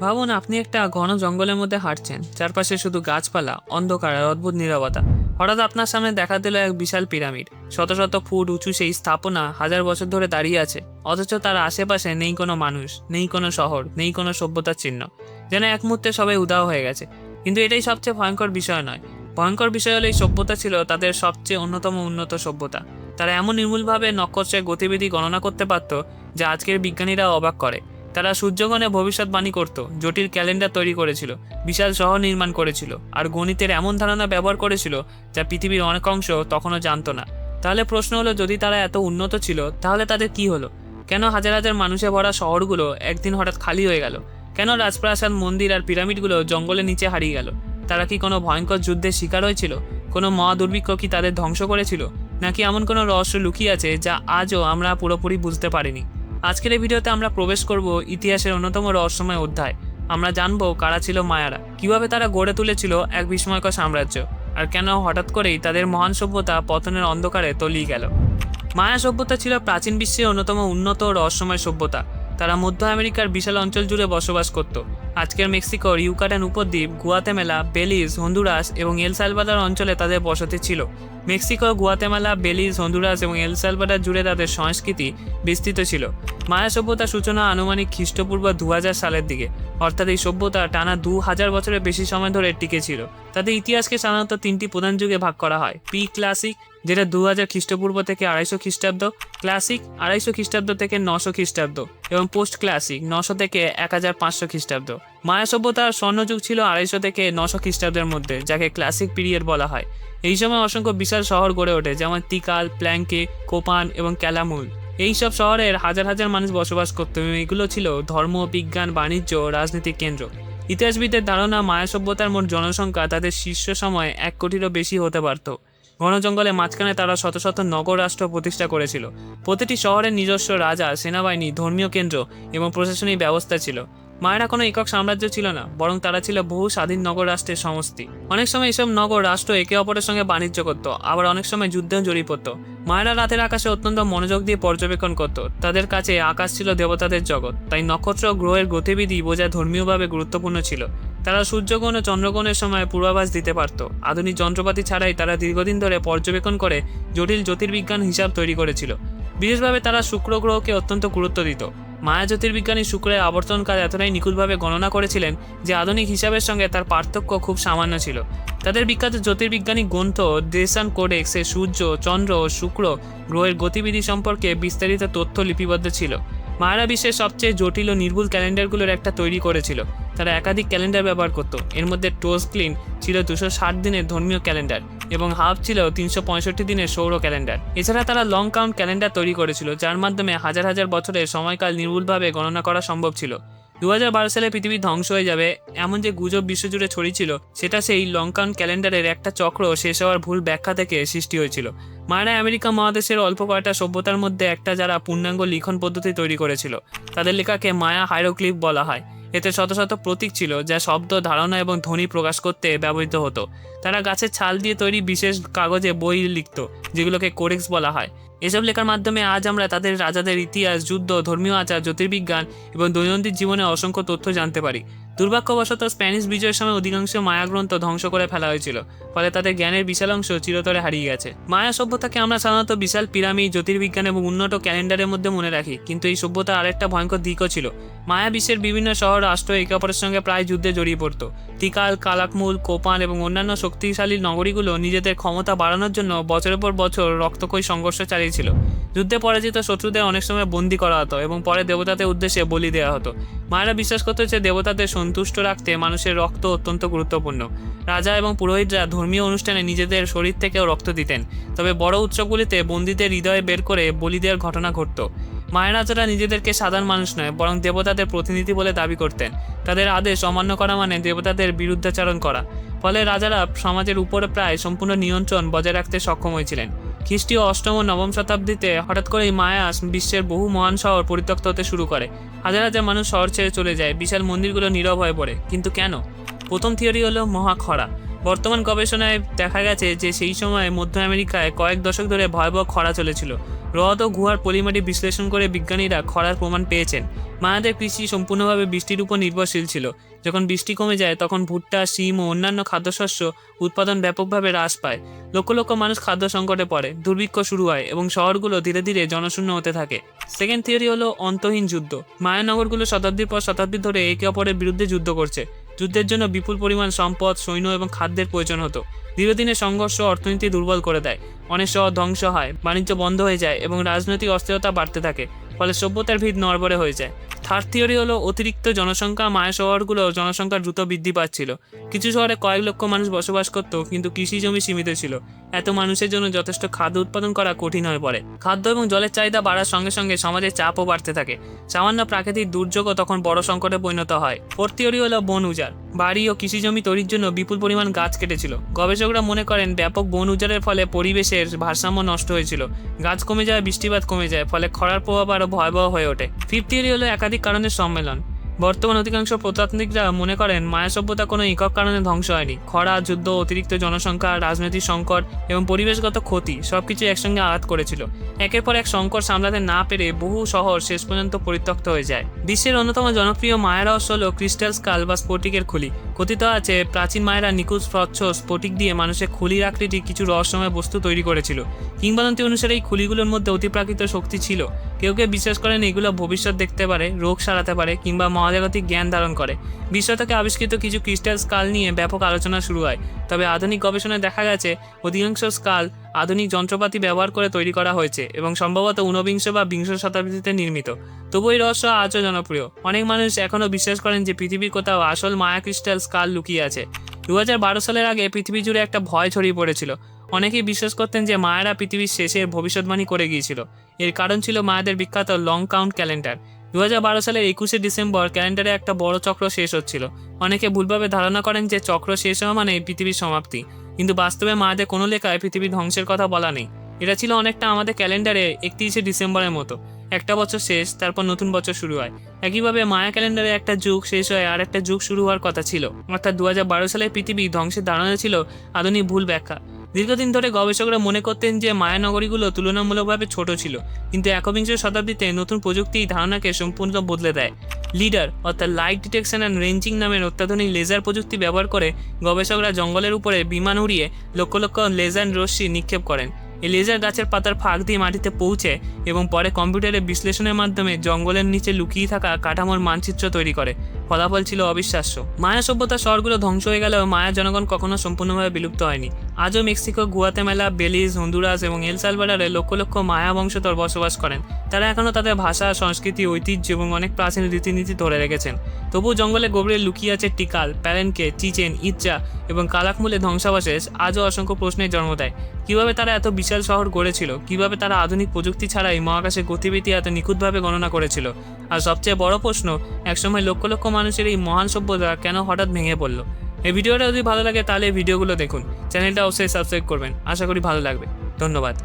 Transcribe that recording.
ভাবুন আপনি একটা ঘন জঙ্গলের মধ্যে হাঁটছেন, চারপাশে শুধু গাছপালা, অন্ধকার আর অদ্ভুত নীরবতা। হঠাৎ আপনার সামনে দেখা দিল এক বিশাল পিরামিড। শত শত ফুট উঁচু সেই স্থাপনা হাজার বছর ধরে দাঁড়িয়ে আছে, অথচ তার আশেপাশে নেই কোনো মানুষ, নেই কোনো শহর, নেই কোনো সভ্যতার চিহ্ন। যেন এক মুহূর্তে সবাই উধাও হয়ে গেছে। কিন্তু এটাই সবচেয়ে ভয়ঙ্কর বিষয় নয়। ভয়ঙ্কর বিষয় হলো এই সভ্যতা ছিল তাদের সবচেয়ে অন্যতম উন্নত সভ্যতা। তারা এমন নির্মূলভাবে নক্ষত্রের গতিবিধি গণনা করতে পারত, যা আজকের বিজ্ঞানীরা অবাক করে। তারা সূর্যগণে ভবিষ্যৎবাণী করত, জটিল ক্যালেন্ডার তৈরি করেছিল, বিশাল শহর নির্মাণ করেছিল, আর গণিতের এমন ধারণা ব্যবহার করেছিল যা পৃথিবীর অনেক অংশ তখনও জানত না। তাহলে প্রশ্ন হলো, যদি তারা এত উন্নত ছিল তাহলে তাদের কি হলো? কেন হাজার হাজার মানুষে ভরা শহরগুলো একদিন হঠাৎ খালি হয়ে গেল? কেন রাজপ্রাসাদ, মন্দির আর পিরামিডগুলো জঙ্গলের নিচে হারিয়ে গেল? তারা কি কোনো ভয়ঙ্কর যুদ্ধের শিকার হয়েছিল? কোনো মহাদুর্ভিক্ষ কি তাদের ধ্বংস করেছিল? নাকি এমন কোনো রহস্য লুকিয়ে আছে যা আজও আমরা পুরোপুরি বুঝতে পারিনি? আজকের এই ভিডিওতে আমরা প্রবেশ করব ইতিহাসের অন্যতম রহস্যময় অধ্যায়। আমরা জানবো কারা ছিল মায়ারা, কিভাবে তারা গড়ে তুলেছিল এক বিস্ময়কর সাম্রাজ্য, আর কেন হঠাৎ করেই তাদের মহান সভ্যতা পতনের অন্ধকারে তলিয়ে গেল। মায়া সভ্যতা ছিল প্রাচীন বিশ্বের অন্যতম উন্নত ও রহস্যময় সভ্যতা। তারা মধ্য আমেরিকার বিশাল অঞ্চল জুড়ে বসবাস করত। আজকের মেক্সিকোর ইউকাটান উপদ্বীপ, গুয়াতেমালা, বেলিজ, হন্ডুরাস এবং এল সালভাদর অঞ্চলে তাদের বসতি ছিল। মেক্সিকো, গুয়াতেমালা, বেলিজ, হন্ডুরাস এবং এল সালভাদর জুড়ে তাদের সংস্কৃতি বিস্তৃত ছিল। মায়া সভ্যতার সূচনা আনুমানিক খ্রিস্টপূর্ব 2000 সালের দিকে, অর্থাৎ এই সভ্যতা টানা 2000 বছরের বেশি সময় ধরে টিকে ছিল। তাদের ইতিহাসকে সাধারণত তিনটি প্রধান যুগে ভাগ করা হয়। প্রি ক্লাসিক, যেটা 2000 খ্রিস্টপূর্ব থেকে 250 খ্রিস্টাব্দ, ক্লাসিক 250 খ্রিস্টাব্দ থেকে 900 খ্রিস্টাব্দ এবং পোস্ট ক্লাসিক 900 থেকে 1500 খ্রিস্টাব্দ। মায়া সভ্যতার স্বর্ণযুগ ছিল 250 থেকে 900 খ্রিস্টাব্দের মধ্যে, যাকে ক্লাসিক পিরিয়ড বলা হয়। এই সময় অসংখ্য বিশাল শহর গড়ে ওঠে, যেমন তিকাল, প্ল্যাঙ্কে, কোপান এবং ক্যালামুল। এইসব শহরের হাজার হাজার মানুষ বসবাস করত এবং এগুলো ছিল ধর্ম, বিজ্ঞান, বাণিজ্য ও রাজনীতির কেন্দ্র। ইতিহাসবিদদের ধারণা, মায়া সভ্যতার মোট জনসংখ্যা তাদের শীর্ষ সময় 1 কোটিরও বেশি হতে পারত। ঘন জঙ্গলের মাঝখানে তারা শত শত নগর রাষ্ট্র প্রতিষ্ঠা করেছিল। প্রতিটি শহরের নিজস্ব রাজা, সেনাবাহিনী, ধর্মীয় কেন্দ্র এবং প্রশাসনিক ব্যবস্থা ছিল। মায়েরা কোনো একক সাম্রাজ্য ছিল না, বরং তারা ছিল বহু স্বাধীন নগর রাষ্ট্রের সমষ্টি। অনেক সময় এসব নগর রাষ্ট্র একে অপরের সঙ্গে বাণিজ্য করত, আবার অনেক সময় যুদ্ধেও জড়িয়ে পড়ত। মায়েরা রাতের আকাশে অত্যন্ত মনোযোগ দিয়ে পর্যবেক্ষণ করত। তাদের কাছে আকাশ ছিল দেবতাদের জগৎ, তাই নক্ষত্র গ্রহের গতিবিধি বোঝা ধর্মীয়ভাবে গুরুত্বপূর্ণ ছিল। তারা সূর্যগ্রহণ ও চন্দ্রগ্রহণের সময় পূর্বাভাস দিতে পারত। আধুনিক যন্ত্রপাতি ছাড়াই তারা দীর্ঘদিন ধরে পর্যবেক্ষণ করে জটিল জ্যোতির্বিজ্ঞান হিসাব তৈরি করেছিল। বিশেষভাবে তারা শুক্র গ্রহকে অত্যন্ত গুরুত্ব দিত। মায়া জ্যোতির্বিজ্ঞানী শুক্রের আবর্তন কাল এতটাই নিখুঁতভাবে গণনা করেছিলেন যে আধুনিক হিসাবের সঙ্গে তার পার্থক্য খুব সামান্য ছিল। তাদের বিখ্যাত জ্যোতির্বিজ্ঞানী গ্রন্থ দেশান কোডেক্সে সূর্য, চন্দ্র ও শুক্র গ্রহের গতিবিধি সম্পর্কে বিস্তারিত তথ্য লিপিবদ্ধ ছিল। মায়ারা বিশ্বের সবচেয়ে জটিল ও নির্ভুল ক্যালেন্ডারগুলোর একটা তৈরি করেছিল। তারা একাধিক ক্যালেন্ডার ব্যবহার করত। এর মধ্যে টোজক্লিন ছিল 260 দিনের ধর্মীয় ক্যালেন্ডার এবং হাব ছিল 365 দিনের সৌর ক্যালেন্ডার। এছাড়া তারা লং কাউন্ট ক্যালেন্ডার তৈরি করেছিল, যার মাধ্যমে হাজার হাজার বছরের সময়কাল নির্ভুলভাবে গণনা করা সম্ভব ছিল। 2012 সালে পৃথিবী ধ্বংস হয়ে যাবে এমন যে গুজব বিশ্বজুড়ে ছড়িয়েছিল, সেটা সেই লং কাউন্ট ক্যালেন্ডারের একটা চক্র শেষ হওয়ার ভুল ব্যাখ্যা থেকে সৃষ্টি হয়েছিল। মায়েরা আমেরিকা মহাদেশের অল্প কয়েকটা সভ্যতার মধ্যে একটা, যারা পূর্ণাঙ্গ লিখন পদ্ধতি তৈরি করেছিল। তাদের লেখাকে মায়া হাইরোগ্লিফ বলা হয়। এতে শত শত প্রতীক ছিল, যা শব্দ, ধারণা এবং ধ্বনি প্রকাশ করতে ব্যবহৃত হতো। তারা গাছের ছাল দিয়ে তৈরি বিশেষ কাগজে বই লিখত, যেগুলোকে কোডেক্স বলা হয়। এসব লেখার মাধ্যমে আজ আমরা তাদের রাজাদের ইতিহাস, যুদ্ধ, ধর্মীয় আচার, জ্যোতির্বিজ্ঞান এবং দৈনন্দিন জীবনে অসংখ্য তথ্য জানতে পারি। দুর্ভাগ্যবশত স্প্যানিশ বিজয়ের সময় অধিকাংশ মায়া গ্রন্থ ধ্বংস করে ফেলা হয়েছিল, ফলে তাদের জ্ঞানের বিশাল অংশ চিরতরে হারিয়ে গেছে। মায়া সভ্যতাকে আমরা সাধারণত বিশাল পিরামিড, জ্যোতির্বিজ্ঞান এবং উন্নত ক্যালেন্ডারের মধ্যে মনে রাখি, কিন্তু এই সভ্যতার আরেকটা ভয়ঙ্কর দিকও ছিল। মায়া বিশ্বের বিভিন্ন শহর, রাষ্ট্র একে অপরের সঙ্গে প্রায় যুদ্ধে জড়িয়ে পড়ত। তিকাল, কালাকমুল, কোপান এবং অন্যান্য শক্তিশালী নগরীগুলো নিজেদের ক্ষমতা বাড়ানোর জন্য বছরের পর বছর রক্তক্ষয়ী সংঘর্ষ চালিয়েছিল। যুদ্ধে পরাজিত শত্রুদের অনেক সময় বন্দী করা হতো এবং পরে দেবতাদের উদ্দেশ্যে বলি দেওয়া হতো। মায়েরা বিশ্বাস করত যে দেবতাদের সন্তুষ্ট রাখতে মানুষের রক্ত অত্যন্ত গুরুত্বপূর্ণ। রাজা এবং পুরোহিতরা ধর্মীয় অনুষ্ঠানে নিজেদের শরীর থেকেও রক্ত দিতেন, তবে বড় উৎসবগুলিতে বন্দীদের হৃদয়ে বের করে বলি দেওয়ার ঘটনা ঘটত। মায়ের রাজারা নিজেদেরকে সাধারণ মানুষ নয়, বরং দেবতাদের প্রতিনিধি বলে দাবি করতেন। তাদের আদেশ অমান্য করা মানে দেবতাদের বিরুদ্ধাচরণ করা। ফলে রাজারা সমাজের উপরে প্রায় সম্পূর্ণ নিয়ন্ত্রণ বজায় রাখতে সক্ষম হয়েছিলেন। খ্রিস্টীয় 8ম ও 9ম শতাব্দীতে হঠাৎ করেই মায়া বিশ্বের বহু মহান শহর পরিত্যক্ত হতে শুরু করে। হাজার হাজার মানুষ শহর ছেড়ে চলে যায়, বিশাল মন্দিরগুলো নীরব হয়ে পড়ে। কিন্তু কেন? প্রথম থিওরি হলো মহাখরা। বর্তমান গবেষণায় দেখা গেছে যে সেই সময় মধ্য আমেরিকায় কয়েক দশক ধরে ভয়াবহ খরা চলেছিল। হ্রদ ও গুহার পলিমাটি বিশ্লেষণ করে বিজ্ঞানীরা খরার প্রমাণ পেয়েছেন। মায়াদের কৃষি সম্পূর্ণভাবে বৃষ্টির উপর নির্ভরশীল ছিল। যখন বৃষ্টি কমে যায় তখন ভুট্টা, শিম ও অন্যান্য খাদ্যশস্য উৎপাদন ব্যাপকভাবে হ্রাস পায়। লক্ষ লক্ষ মানুষ খাদ্য সংকটে পড়ে, দুর্ভিক্ষ শুরু হয় এবং শহরগুলো ধীরে ধীরে জনশূন্য হতে থাকে। সেকেন্ড থিওরি হলো অন্তহীন যুদ্ধ। মায়া নগরগুলো শতাব্দীর পর শতাব্দী ধরে একে অপরের বিরুদ্ধে যুদ্ধ করছে। যুদ্ধের জন্য বিপুল পরিমাণ সম্পদ, সৈন্য এবং খাদ্যের প্রয়োজন হতো। দীর্ঘদিনের সংঘর্ষ অর্থনীতি দুর্বল করে দেয়, অনেক শহর ধ্বংস হয়, বাণিজ্য বন্ধ হয়ে যায় এবং রাজনৈতিক অস্থিরতা বাড়তে থাকে, ফলে সভ্যতার ভিত নড়বড়ে হয়ে যায়। থার্ড থিওরি হলো অতিরিক্ত জনসংখ্যা। মায়া শহরগুলোর জনসংখ্যা দ্রুত বৃদ্ধি পাচ্ছিল। কিছু শহরে কয়েক লক্ষ মানুষ বসবাস করত, কিন্তু কৃষি জমি সীমিত ছিল। এত মানুষের জন্য যথেষ্ট খাদ্য উৎপাদন করা কঠিন হয়ে পড়ে। খাদ্য এবং জলের চাহিদা বাড়ার সঙ্গে সঙ্গে সমাজের চাপও বাড়তে থাকে। সামান্য প্রাকৃতিক দুর্যোগও তখন বড় সংকটে পরিণত হয়। ফোর্থ থিওরি হলো বন উজাড়। বাড়ি ও কৃষি জমি তৈরির জন্য বিপুল পরিমাণ গাছ কেটেছিল। গবেষকরা মনে করেন ব্যাপক বন উজাড়ের ফলে পরিবেশের ভারসাম্য নষ্ট হয়েছিল। গাছ কমে যায়, বৃষ্টিপাত কমে যায়, ফলে খরার প্রভাব আরও ভয়াবহ হয়ে ওঠে। ফিফথ থিওরি হলো একাধিক কারণের সম্মেলন। বর্তমান অধিকাংশ প্রত্নতাত্ত্বিকরা মনে করেন মায়া সভ্যতা কোনো একক কারণে ধ্বংস হয়নি। খরা, যুদ্ধ, অতিরিক্ত জনসংখ্যা, রাজনৈতিক সংকট এবং পরিবেশগত ক্ষতি সবকিছু একসঙ্গে আঘাত করেছিল। একের পর এক সংকট সামলাতে না পেরে বহু শহর শেষ পর্যন্ত পরিত্যক্ত হয়ে যায়। বিশ্বের অন্যতম জনপ্রিয় মায়া রহস্য হল ক্রিস্টাল স্কাল বা স্ফটিকের খুলি। কথিত আছে প্রাচীন মায়েরা নিখুঁত স্বচ্ছ স্ফটিক দিয়ে মানুষের খুলির আকৃতি কিছু রহস্যময় বস্তু তৈরি করেছিল। কিংবদন্তি অনুসারে এই খুলিগুলোর মধ্যে অতিপ্রাকৃত শক্তি ছিল। কেউ কেউ বিশ্বাস করেন এগুলো ভবিষ্যৎ দেখতে পারে, রোগ সারাতে পারে কিংবা মহাজাগতিক জ্ঞান ধারণ করে। বিশ্ব থেকে আবিষ্কৃত কিছু ক্রিস্টাল স্কাল নিয়ে ব্যাপক আলোচনা শুরু হয়। তবে আধুনিক গবেষণায় দেখা গেছে অধিকাংশ স্কাল আধুনিক যন্ত্রপাতি ব্যবহার করে তৈরি করা হয়েছে এবং সম্ভবত ঊনবিংশ বা বিংশ শতাব্দীতে নির্মিত। তবু এই রহস্য আজও জনপ্রিয়। অনেক মানুষ এখনও বিশ্বাস করেন যে পৃথিবীর কোথাও আসল মায়া ক্রিস্টাল স্কাল লুকিয়ে আছে। 2012 সালের আগে পৃথিবী জুড়ে একটা ভয় ছড়িয়ে পড়েছিল। অনেকেই বিশ্বাস করতেন যে মায়ারা পৃথিবীর শেষের ভবিষ্যৎবাণী করে গিয়েছিল। এর কারণ ছিল মায়াদের বিখ্যাত লং কাউন্ট ক্যালেন্ডার। 2012 সালের 21শে ডিসেম্বর ক্যালেন্ডারে একটা বড় চক্র শেষ হচ্ছিল। অনেকে ভুলভাবে ধারণা করেন যে চক্র শেষ হওয়া মানে পৃথিবীর সমাপ্তি, কিন্তু বাস্তবে মায়াদের কোনো লেখায় পৃথিবীর ধ্বংসের কথা বলা নেই। এটা ছিল অনেকটা আমাদের ক্যালেন্ডারে 31শে ডিসেম্বরের মতো। একটা বছর শেষ, তারপর নতুন বছর শুরু হয়। একইভাবে মায়া ক্যালেন্ডারে একটা যুগ শেষ হয় আর একটা যুগ শুরু হওয়ার কথা ছিল। অর্থাৎ 2012 সালে পৃথিবী ধ্বংসের ধারণা ছিল আধুনিক ভুল ব্যাখ্যা। দীর্ঘদিন ধরে গবেষকরা মনে করতেন যে মায়া নগরীগুলো তুলনামূলকভাবে ছোট ছিল, কিন্তু একবিংশ শতাব্দীতে নতুন প্রযুক্তি এই ধারণাকে সম্পূর্ণ বদলে দেয়। লিডার অর্থাৎ লাইট ডিটেকশন অ্যান্ড রেঞ্জিং নামের অত্যাধুনিক লেজার প্রযুক্তি ব্যবহার করে গবেষকরা জঙ্গলের উপরে বিমান উড়িয়ে লক্ষ লক্ষ লেজার রশ্মি নিক্ষেপ করেন। এই লেজার গাছের পাতার ফাঁক দিয়ে মাটিতে পৌঁছে এবং পরে কম্পিউটারে বিশ্লেষণের মাধ্যমে জঙ্গলের নিচে লুকিয়ে থাকা কাঠামোর মানচিত্র তৈরি করে। ফলাফল ছিল অবিশ্বাস্য। মায়া সভ্যতার শহরগুলো ধ্বংস হয়ে গেলেও মায়া জনগণ কখনো সম্পূর্ণভাবে বিলুপ্ত হয়নি। আজও মেক্সিকো, গুয়াতেমালা, বেলিজ, হন্ডুরাস এবং এল সালভাডোরে লক্ষ লক্ষ মায়া বংশধর বসবাস করেন। তারা এখনও তাদের ভাষা, সংস্কৃতি, ঐতিহ্য এবং অনেক প্রাচীন রীতিনীতি ধরে রেখেছেন। তবুও জঙ্গলে গভীরে লুকিয়ে আছে টিকাল, প্যালেনকে, চিচেন ইৎজা এবং কালাকমুলের ধ্বংসাবশেষ আজও অসংখ্য প্রশ্নের জন্ম দেয়। কীভাবে তারা এত বিশাল শহর গড়েছিল? কীভাবে তারা আধুনিক প্রযুক্তি ছাড়াই মহাকাশের গতিবিধি এত নিখুঁতভাবে গণনা করেছিল? আর সবচেয়ে বড় প্রশ্ন, একসময় লক্ষ লক্ষ মানুষের এই মহান সভ্যতা কেন হঠাৎ ভেঙে পড়ল? এই ভিডিওটা যদি ভালো লাগে তাহলে এই ভিডিওগুলো দেখুন। চ্যানেলটা অবশ্যই সাবস্ক্রাইব করবেন। আশা করি ভালো লাগবে। ধন্যবাদ।